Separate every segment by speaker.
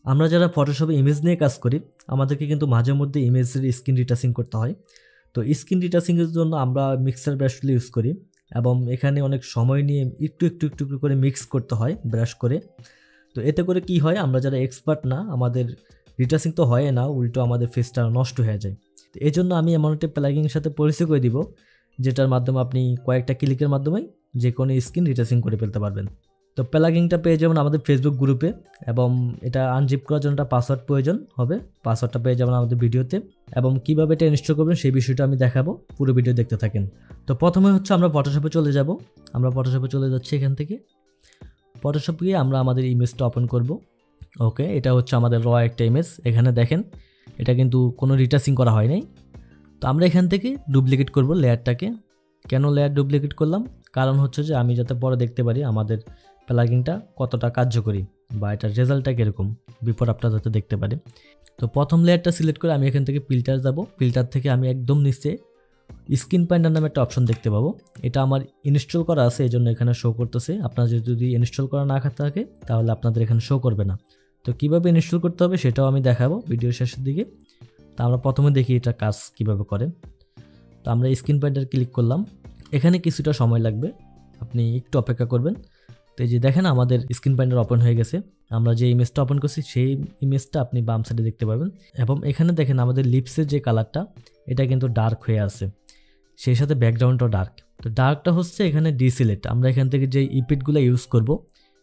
Speaker 1: আমরা যারা ফটোশপে ইমেজ নিয়ে কাজ করি আমাদেরকে কিন্তু মাঝে মধ্যে ইমেজের স্ক্রিন রিটাচিং করতে হয়। তো স্ক্রিন রিটাচিংয়ের জন্য আমরা মিক্সার ব্রাশগুলো ইউজ করি এবং এখানে অনেক সময় নিয়ে একটু একটু একটু একটু করে মিক্স করতে হয় ব্রাশ করে। তো এতে করে কি হয়, আমরা যারা এক্সপার্ট না আমাদের রিটাচিং তো হয় না, উল্টো আমাদের ফেসটা নষ্ট হয়ে যায়। তো এই জন্য আমি এমন একটা প্লাগিংয়ের সাথে পরিচয় করে দিব যেটার মাধ্যমে আপনি কয়েকটা ক্লিকের মাধ্যমে যে কোনো স্ক্রিন রিটাচিং করে ফেলতে পারবেন। তো প্লাগিংটা পেয়ে যাবেন আমাদের ফেসবুক গ্রুপে এবং এটা আনজিপ করার জন্য একটা পাসওয়ার্ড প্রয়োজন হবে। পাসওয়ার্ডটা পেয়ে যাবেন আমাদের ভিডিওতে এবং কীভাবে এটা ইনস্টল করবেন সেই বিষয়টা আমি দেখাবো, পুরো ভিডিও দেখতে থাকেন। তো প্রথমে হচ্ছে আমরা ফটোশপে চলে যাব। আমরা ফটোশপে চলে যাচ্ছি। এখান থেকে ফটোশপ গিয়ে আমরা আমাদের ইমেজটা ওপেন করব। ওকে, এটা হচ্ছে আমাদের র একটা ইমেজ। এখানে দেখেন এটা কিন্তু কোনো রিটাচিং করা হয় নাই। তো আমরা এখান থেকে ডুপ্লিকেট করব লেয়ারটাকে। কেন লেয়ার ডুপ্লিকেট করলাম? কারণ হচ্ছে যে আমি যাতে পরে দেখতে পারি আমাদের প্লাগিংটা কতটা কার্যকরী বা এটার রেজাল্টটা কীরকম, বিফোর আফটার যাতে দেখতে পারি। তো প্রথম লেয়ারটা সিলেক্ট করে আমি এখান থেকে ফিল্টার যাব। ফিল্টার থেকে আমি একদম নিচে স্ক্রিন পাইন্ডার নামে একটা অপশন দেখতে পাবো। এটা আমার ইনস্টল করা আছে, এই জন্য এখানে শো করতেছে। আপনার যদি ইনস্টল করা না থাকে তাহলে আপনাদের এখানে শো করবে না। তো কীভাবে ইনস্টল করতে হবে সেটাও আমি দেখাবো ভিডিও শেষের দিকে। তো আমরা প্রথমে দেখি এটা কাজ কীভাবে করে। তো আমরা স্ক্রিন পাইন্ডার ক্লিক করলাম। এখানে কিছুটা সময় লাগবে, আপনি একটু অপেক্ষা করবেন। তো এই যে দেখেন আমাদের স্ক্রিন পাইন্ডার ওপেন হয়ে গেছে। আমরা যে ইমেজটা ওপেন করছি সেই ইমেজটা আপনি বাম সাইডে দেখতে পাবেন এবং এখানে দেখেন আমাদের লিপসের যে কালারটা এটা কিন্তু ডার্ক হয়ে আছে, সেই সাথে ব্যাকগ্রাউন্ডটাও ডার্ক। তো ডার্কটা হচ্ছে এখানে ডিসিলেক্ট। আমরা এখান থেকে যে ইপিটগুলো ইউজ করব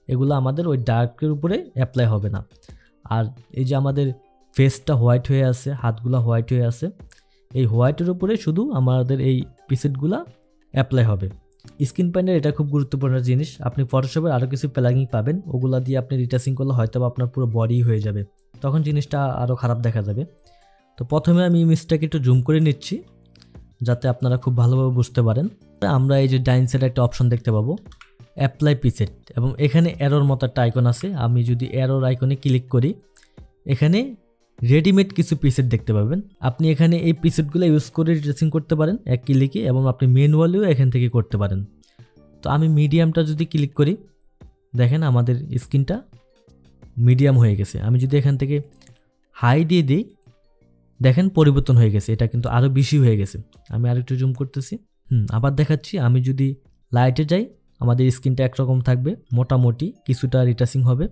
Speaker 1: এগুলো আমাদের ওই ডার্কের উপরে অ্যাপ্লাই হবে না। আর এই যে আমাদের ফেসটা হোয়াইট হয়ে আছে, হাতগুলো হোয়াইট হয়ে আছে, এই হোয়াইটের উপরে শুধু আমাদের এই পিসেটগুলো অ্যাপ্লাই হবে। স্ক্রিন পাইন্ডার এটা খুব গুরুত্বপূর্ণ জিনিস। আপনি ফটোশপের আরও কিছু প্লাগিং পাবেন, ওগুলা দিয়ে আপনি রিটাচিং করলে হয়তো আপনার পুরো বডি হয়ে যাবে, তখন জিনিসটা আরও খারাপ দেখা যাবে। তো প্রথমে আমি ইমেজটাকে একটু জুম করে নিচ্ছি যাতে আপনারা খুব ভালোভাবে বুঝতে পারেন। আমরা এই যে ডাইন সাইডে একটা অপশন দেখতে পাবো অ্যাপ্লাই পিসেট এবং এখানে অ্যারোর মতো একটা আইকন আছে। আমি যদি অ্যারোর আইকনে ক্লিক করি এখানে রেডিমেড কিছু পিসেট দেখতে পাবেন। আপনি এখানে এই পিসেটগুলো ইউজ করে রিটাচিং করতে পারেন এক ক্লিকে এবং আপনি ম্যানুয়ালিও এখান থেকে করতে পারেন। তো আমি মিডিয়ামটা যদি ক্লিক করি দেখেন আমাদের স্ক্রিনটা মিডিয়াম হয়ে গেছে। আমি যদি এখান থেকে হাই দিয়ে দিই দেখেন পরিবর্তন হয়ে গেছে, এটা কিন্তু আরও বেশি হয়ে গেছে। আমি আরেকটু জুম করতেছি, আবার দেখাচ্ছি। আমি যদি লাইটে যাই আমাদের স্ক্রিনটা একরকম থাকবে, মোটামুটি কিছুটা রিটাচিং হবে।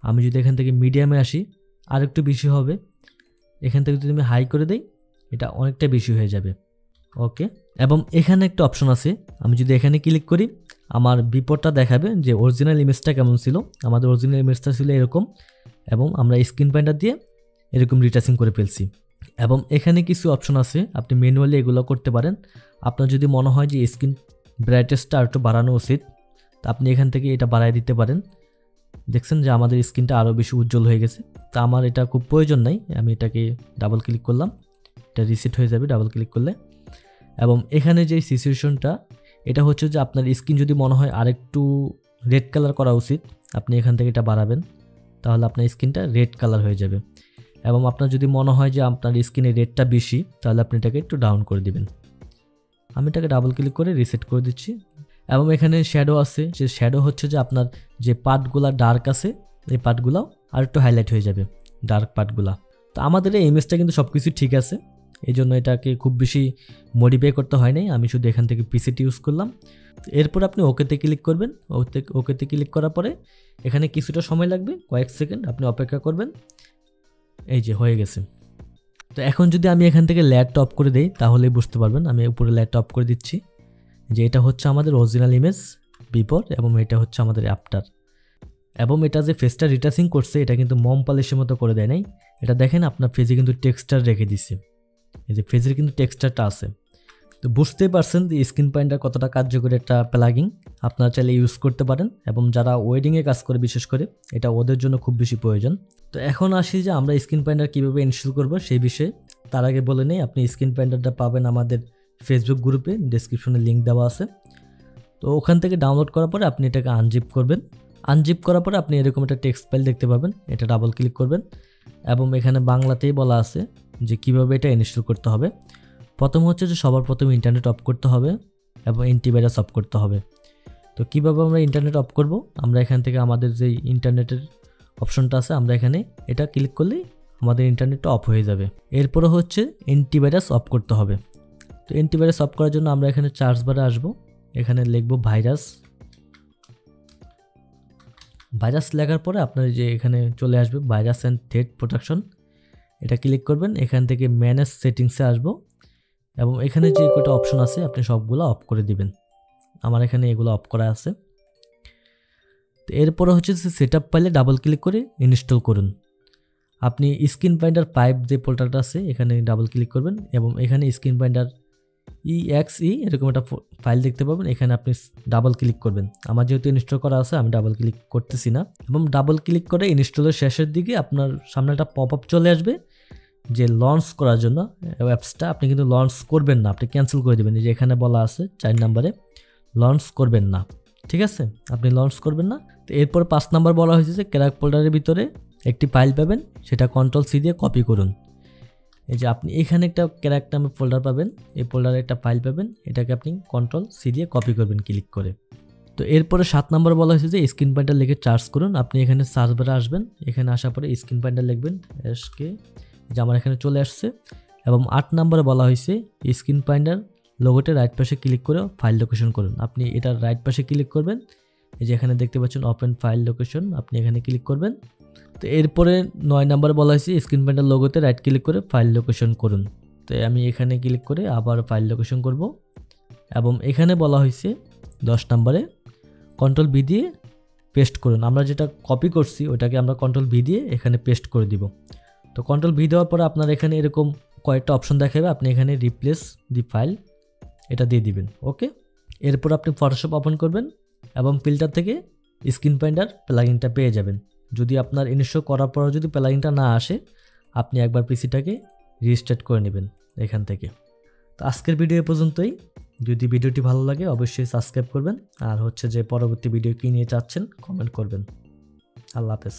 Speaker 1: আমি যদি এখান থেকে মিডিয়ামে আসি আরেকটু বেশি হবে। এখান থেকে যদি আমি হাই করে দিই এটা অনেকটা বেশি হয়ে যাবে। ওকে, এবং এখানে একটা অপশন আছে, আমি যদি এখানে ক্লিক করি আমার বিপদটা দেখাবে যে অরিজিনাল ইমেজটা কেমন ছিল। আমাদের অরিজিনাল ইমেজটা ছিল এরকম এবং আমরা স্ক্রিন পাইন্ডার দিয়ে এরকম রিটাচিং করে ফেলছি। এবং এখানে কিছু অপশন আছে আপনি ম্যানুয়ালি এগুলো করতে পারেন। আপনার যদি মনে হয় যে স্ক্রিন ব্রাইটনেসটা আর একটু বাড়ানো উচিত তা আপনি এখান থেকে এটা বাড়ায় দিতে পারেন। দেখছেন যে আমাদের স্ক্রিনটা আরও বেশি উজ্জ্বল হয়ে গেছে। তা আমার এটা খুব প্রয়োজন নাই, আমি এটাকে ডাবল ক্লিক করলাম, এটা রিসেট হয়ে যাবে ডাবল ক্লিক করলে। এবং এখানে যে সিচুয়েশনটা এটা হচ্ছে যে আপনার স্ক্রিন যদি মনে হয় আরেকটু রেড কালার করা উচিত আপনি এখান থেকে এটা বাড়াবেন, তাহলে আপনার স্ক্রিনটা রেড কালার হয়ে যাবে। এবং আপনার যদি মনে হয় যে আপনার স্ক্রিনে রেডটা বেশি তাহলে আপনি এটাকে একটু ডাউন করে দিবেন। আমি এটাকে ডাবল ক্লিক করে রিসেট করে দিচ্ছি। এবং এখানে শ্যাডো আছে, যে শ্যাডো হচ্ছে যে আপনার যে পার্টগুলো ডার্ক আছে এই পার্টগুলো আর একটু হাইলাইট হয়ে যাবে, ডার্ক পার্টগুলো। তো আমাদের এই ইমেজটা কিন্তু সব কিছু ঠিক আছে, এই জন্য এটাকে খুব বেশি মডিফাই করতে হয় নাই। আমি শুধু এখান থেকে পিসিটি ইউজ করলাম। এরপর আপনি ওকেতে ক্লিক করবেন। ওকেতে ক্লিক করার পরে এখানে কিছুটা সময় লাগবে, কয়েক সেকেন্ড আপনি অপেক্ষা করবেন। এই যে হয়ে গেছে। তো এখন যদি আমি এখান থেকে লেয়ারটা অফ করে দেই তাহলেই বুঝতে পারবেন। আমি উপরে লেয়ারটা অফ করে দিচ্ছি যে এটা হচ্ছে আমাদের অরিজিনাল ইমেজ বিফোর এবং এটা হচ্ছে আমাদের আফটার। এবং এটা যে ফেসটা রিটাচিং করছে এটা কিন্তু মম পলিশের মতো করে দেয় নাই। এটা দেখেন আপনার ফেসে কিন্তু টেক্সচার রেখে দিচ্ছে, এই যে ফেসের কিন্তু টেক্সচারটা আছে। তো বুঝতেই পারছেন যে স্ক্রিন পাইন্ডার কতটা কার্যকরী একটা প্লাগিং, আপনারা চাইলে ইউজ করতে পারেন। এবং যারা ওয়েডিংয়ে কাজ করে বিশেষ করে এটা ওদের জন্য খুব বেশি প্রয়োজন। তো এখন আসি যে আমরা স্ক্রিন পাইন্ডার কীভাবে ইনস্টল করব সেই বিষয়ে। তার আগে বলে নেই আপনি স্ক্রিন পাইন্ডারটা পাবেন আমাদের ফেসবুক গ্রুপে, ডেসক্রিপশনে লিঙ্ক দেওয়া আছে। তো ওখান থেকে ডাউনলোড করার পরে আপনি এটাকে আনজিপ করবেন। আনজিপ করার পরে আপনি এরকম একটা টেক্সট ফাইল দেখতে পাবেন, এটা ডাবল ক্লিক করবেন এবং এখানে বাংলাতেই বলা আছে যে কীভাবে এটা ইনস্টল করতে হবে। প্রথম হচ্ছে যে সবার প্রথমে ইন্টারনেট অফ করতে হবে এবং অ্যান্টিভাইরাস অফ করতে হবে। তো কীভাবে আমরা ইন্টারনেট অফ করব, আমরা এখান থেকে আমাদের যেই ইন্টারনেটের অপশনটা আছে, আমরা এখানে এটা ক্লিক করলেই আমাদের ইন্টারনেটটা অফ হয়ে যাবে। এরপরে হচ্ছে অ্যান্টিভাইরাস অফ করতে হবে। তো অ্যান্টিভাইরাস অফ করার জন্য আমরা এখানে সার্চ বারে আসবো, এখানে লিখব ভাইরাস। ভাইরাস লেখার পরে আপনার যে এখানে চলে আসবে ভাইরাস অ্যান্ড থ্রেট প্রোটেকশন, এটা ক্লিক করবেন। এখান থেকে ম্যানেজ সেটিংসে আসবো এবং এখানে যে কয়টা অপশন আছে আপনি সবগুলো অফ করে দিবেন। আমার এখানে এগুলো অফ করা আছে। তো এরপরে হচ্ছে সেটআপ ফাইলে ডাবল ক্লিক করে ইনস্টল করুন। আপনি স্ক্রিন ফাইন্ডার 5 যে ফোল্ডারটা আছে এখানে ডাবল ক্লিক করবেন এবং এখানে স্ক্রিন ফাইন্ডার EXE এরকম একটা ফাইল দেখতে পাবেন, এখানে আপনি ডাবল ক্লিক করবেন। আমার যেহেতু ইনস্টল করা আছে আমি ডাবল ক্লিক করতেছি না। এবং ডাবল ক্লিক করে ইনস্টলের শেষের দিকে আপনার সামনে একটা পপ আপ চলে আসবে যে লঞ্চ করার জন্য অ্যাপসটা। আপনি কিন্তু লঞ্চ করবেন না, আপনি ক্যান্সেল করে দেবেন। যে এখানে বলা আছে 4 নম্বরে লঞ্চ করবেন না, ঠিক আছে, আপনি লঞ্চ করবেন না। তো এরপর 5 নম্বর বলা হয়েছে যে ক্র্যাক ফোল্ডারের ভিতরে একটি ফাইল পাবেন, সেটা Ctrl+C দিয়ে কপি করুন। এই যে আপনি এখানে একটা ক্র্যাক নামে ফোল্ডার পাবেন, এই ফোল্ডারে একটা ফাইল পাবেন, এটাকে আপনি Ctrl+C দিয়ে কপি করবেন ক্লিক করে। তো এরপরে 7 নম্বর বলা হয়েছে যে স্ক্রিন পয়েন্টার লিখে সার্চ করুন। আপনি এখানে সার্চ বারে আসবেন, এখানে আসার পরে স্ক্রিন পয়েন্টার লিখবেন SK, যে আমার এখানে চলে আসছে। এবং 8 নম্বরে বলা হয়েছে স্ক্রিন পয়েন্টার লোগোতে রাইট পাশে ক্লিক করে ফাইল লোকেশন করুন। আপনি এটার রাইট পাশে ক্লিক করবেন, এই যে এখানে দেখতে পাচ্ছেন ওপেন ফাইল লোকেশন, আপনি এখানে ক্লিক করবেন। তো এরপরে 9 নম্বরে বলা হয়েছে স্ক্রিন পয়েন্টার লোগোতে রাইট ক্লিক করে ফাইল লোকেশন করুন। তো আমি এখানে ক্লিক করে আবার ফাইল লোকেশন করব। এবং এখানে বলা হয়েছে 10 নম্বরে Ctrl+V দিয়ে পেস্ট করুন। আমরা যেটা কপি করছি ওটাকে আমরা Ctrl+V দিয়ে এখানে পেস্ট করে দিব। তো Ctrl+V দেওয়ার পরে আপনার এখানে এরকম কয়েকটা অপশন দেখাবে, আপনি এখানে রিপ্লেস দি ফাইল এটা দিয়ে দিবেন। ওকে, এরপর আপনি ফটোশপ ওপেন করবেন এবং ফিল্টার থেকে স্ক্রিন পয়েন্টার প্লাগইনটা পেয়ে যাবেন। যদি আপনার ইনস্টল করার পর যদি প্লাগইনটা না আসে, আপনি একবার পিসিটাকে রিস্টার্ট করে নেবেন এখান থেকে। তো আজকের ভিডিও পর্যন্তই। যদি ভিডিওটি ভালো লাগে অবশ্যই সাবস্ক্রাইব করবেন, আর হচ্ছে যে পরবর্তী ভিডিও কী নিয়ে চাচ্ছেন কমেন্ট করবেন। আল্লাহ হাফেজ।